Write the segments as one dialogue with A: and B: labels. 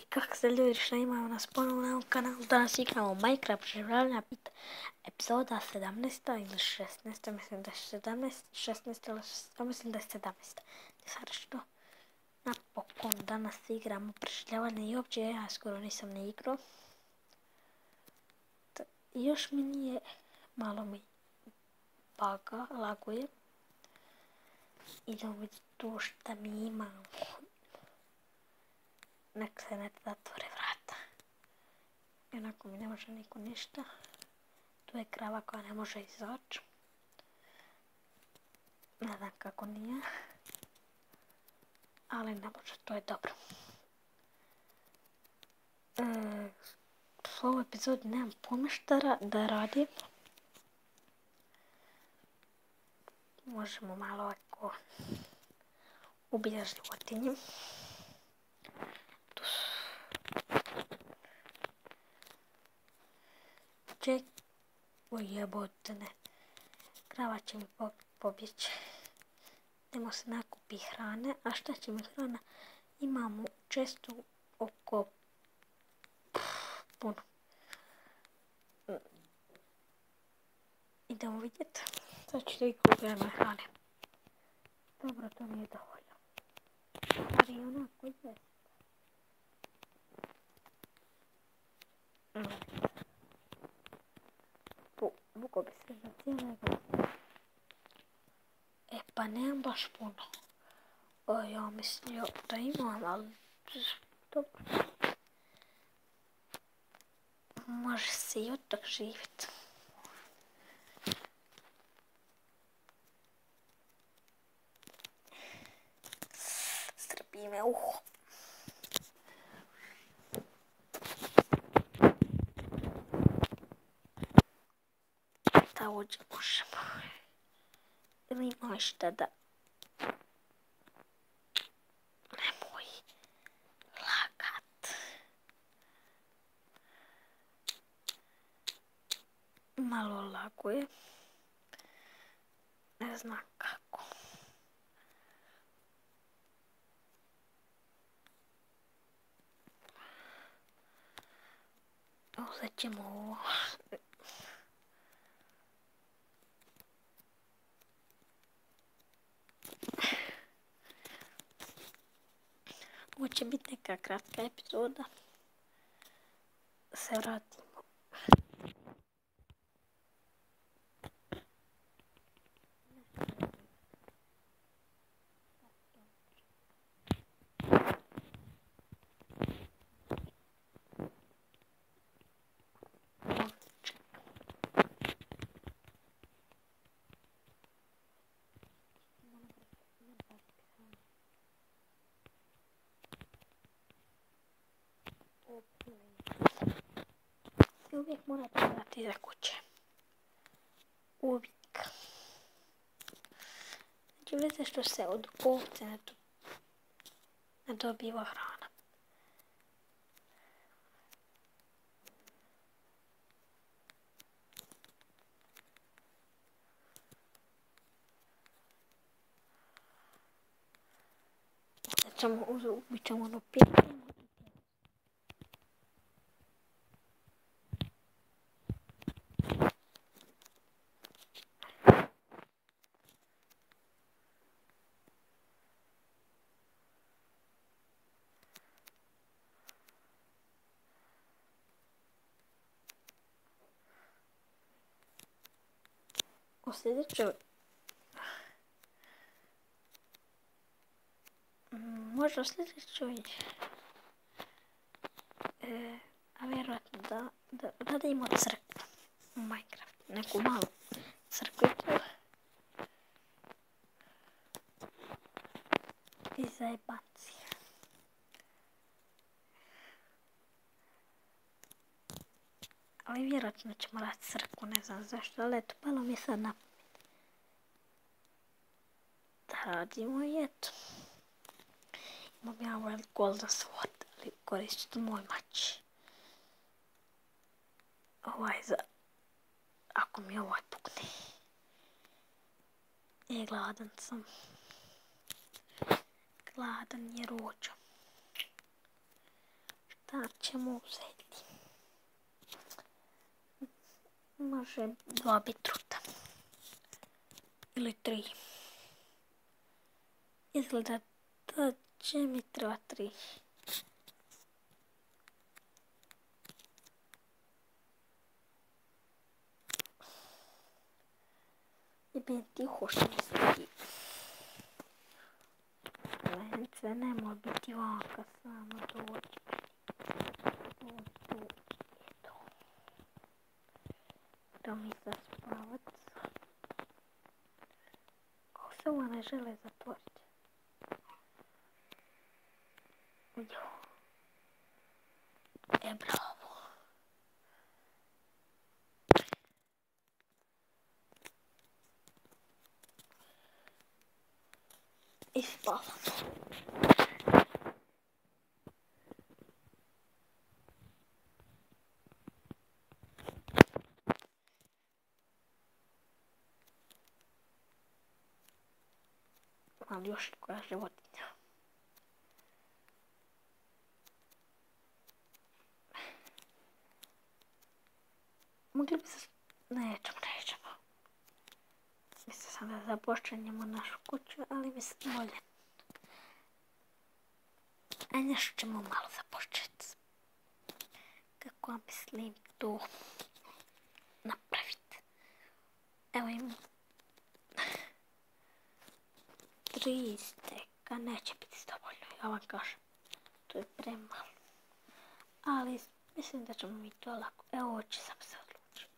A: Kako se ljudi, šta imamo nas ponovno na ovom kanalu? Danas igramo Minecraft življenja pita. Epizoda 17. ili 16. Mislim da je 17. 16. ili 16. Mislim da je 17. Sad što? Napokon danas igramo preživljavanje i uopće ja skoro nisam ne igrao. Još mi nije, malo mi baga, laguje. Idemo vidjeti tu šta mi imamo. Nek se ne zatvore vrata. Jednako mi ne može niko ništa. Tu je krava koja ne može izaći. Ne znam kako nije. Ali ne može, to je dobro. U ovoj epizodi nemam pojma šta da radim. Možemo malo ovako ubijati životinje. Tu su. Oj jebote ne. Krava će mi pobjeći. Idemo se nakupi hrane. A šta će mi hrana? Imamo često oko puno. Idemo vidjeti. Sad ću da koliko hrane. Dobro, to mi je dovoljno. Ali onako je. Vuko bi se za cijelega. Pa nemam baš puno. Ja mislio da imam, ali dobro. Može se i od tog živjeti. Strpi me uho. Da ovdje možemo. Ili ima šta da... Nemoj lagat. Malo laguje. Ne znam kako. Uzet ćemo ovo. Ovo će biti neka kratka epizoda. Se vratimo. I uvijek morate gledati za kuće. Uvijek. Znači vidite što se od ovce ne dobiva hrana. Ubit ćemo ono pitanje. U sljedećoj... Možda u sljedećoj... A vjerojatno da radimo crkvu u Minecraft. Neku malu crkvicu. I zajebanci. Ali vjerojatno ćemo raditi crkvu, ne znam zašto, ali eto, palo mi je sad na pamet. Da radimo i eto. Imam ja ovaj golden sword, ali koristit ću moj mač. Ovaj za... Ako mi ovaj pukne. Gladan sam. Gladan je rođo. Šta ćemo uzeti? Može 2 bitruta. Ili 3. Izgleda da će mi treba 3. I ben tiho što mi se lence nemoj biti vanka samo dođi. Eto. Da mi zaspavac. Kako se ovo ne žele zatvoriti? Bravo. I spala. Ali još koja životinja. Mogli bi se... Nećemo. Mislim sam da započinjemo našu kuću, ali mislim bolje. A nešto ćemo malo započeti. Kako mislim to napraviti. Evo imam 3 steka, neće biti dovoljno, ja vam kažem. To je premalo. Ali mislim da ćemo mi to lako. Evo ovo će sam se odlučiti.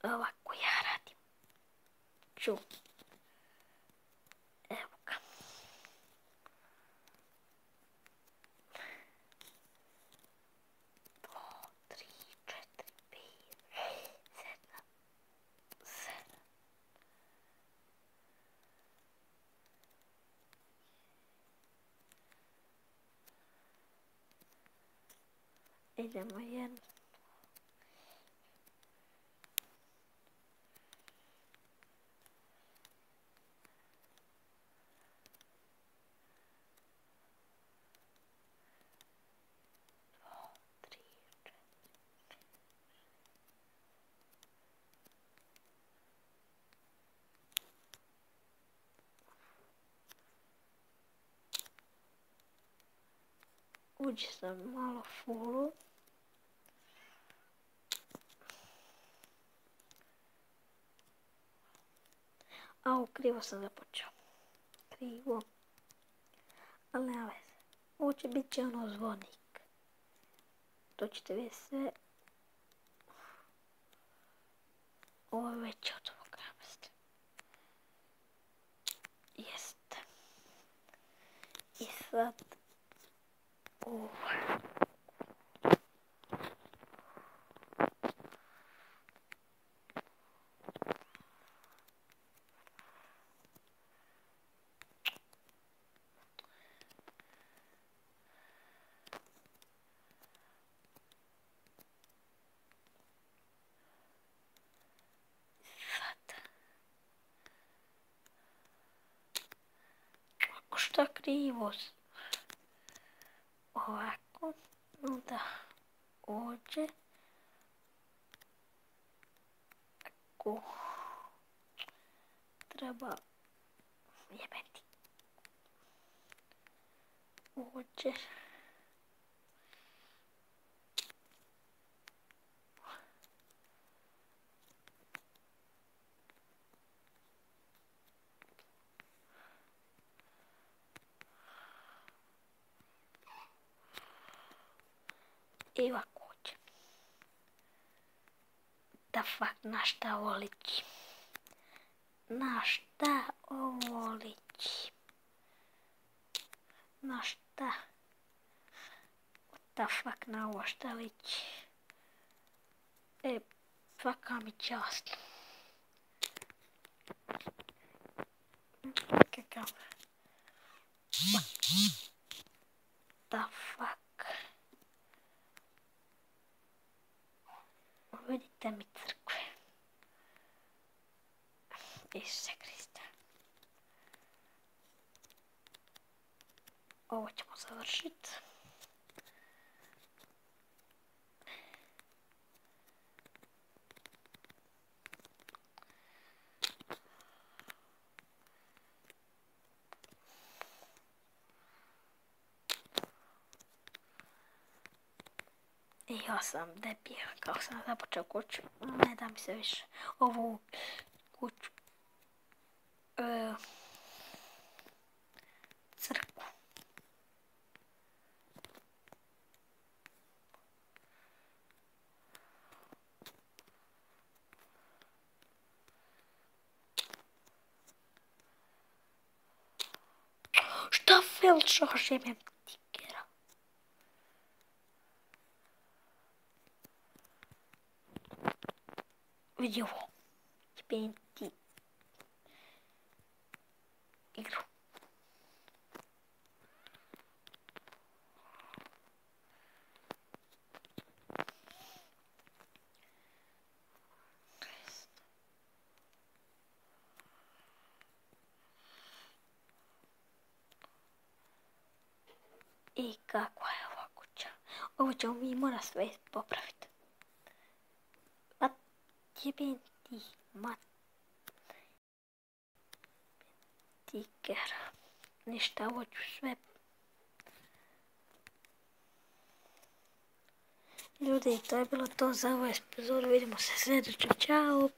A: Ovako ja radim. Evo ga. Idemo jedno. Uđi sam malo fullu. Au, krivo sam započeo. Krivo. Ali nema veze. Ovo će biti ono zvonik. To ćete vidjeti sve. Ovo je veće od ovoga, mislim. Jeste. I sad ovo. Šta krivo? Ovako, onda ovdje. Ako treba jebeti. Ovdje. I ovako će. Da fakt, na šta ovo liči? Na šta ovo liči? Na šta? Da fakt, na ovo šta liči? Svaka mi čast. Kakav? Da fakt. Vidite mi crkve. Isuse Kriste. Ovo ćemo završiti. Ja sam debil, kako sam započeo kuću, ne da mi se više ovu kuću, crkvu. Šta felčaš, jebem tikera? Vidi ovo, jebem ti igru. I kakva je ova kuća? Ovo ćemo mi mora sve popraviti. Mat, jebem ti, mat. Tiker. Ništa, ovo ću sve. Ljudi, to je bilo to za ovu epizodu. Vidimo se sljedeće. Ćao.